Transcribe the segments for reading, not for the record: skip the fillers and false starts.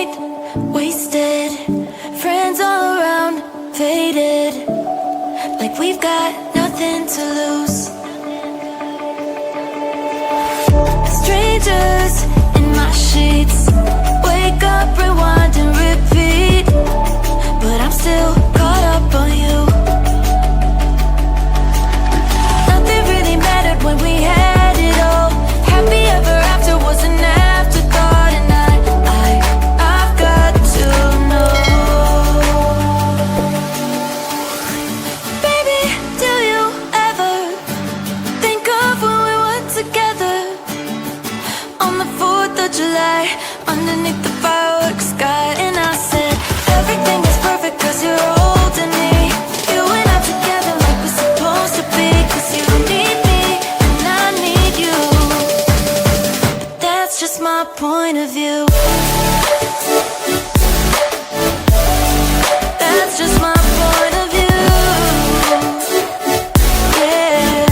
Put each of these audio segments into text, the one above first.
night, wasted, friends all around, faded, like we've got nothing to lose. Strangers in my sheets, wake up, rewind and repeat, but I'm still caught up on you. Nothing really mattered when we had it all. Happy ever after was an afterthought, and I've got to know. Baby, do you ever think of when we were together on the 4th of July, underneath the fireworks sky? And I said, everything is perfect cause you're holding me. You and I together like we're supposed to be, cause you need me and I need you. But that's just my point of view. That's just my point of view. Yeah.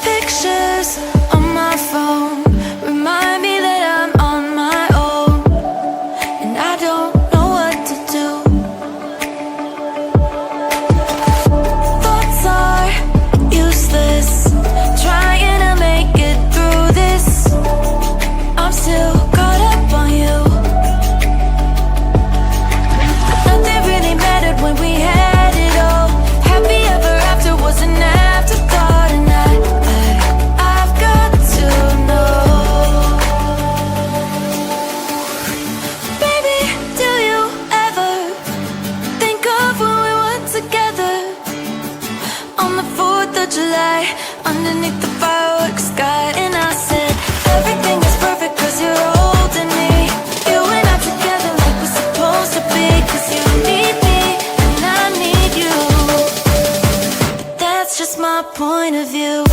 Pictures on my phone remind me that I'm on my own, and I don't know what to do. Thoughts are useless, trying to make it through this. I'm still caught up on you. Nothing really mattered when we had it all. Happy ever after was an afterthought, and I've got to know. Baby, do you ever think of when we were together on the 4th of July, underneath the fireworks sky? And I said, everything is perfect cause you're holding me. You and I together like we're supposed to be, cause you need me and I need you. But that's just my point of view.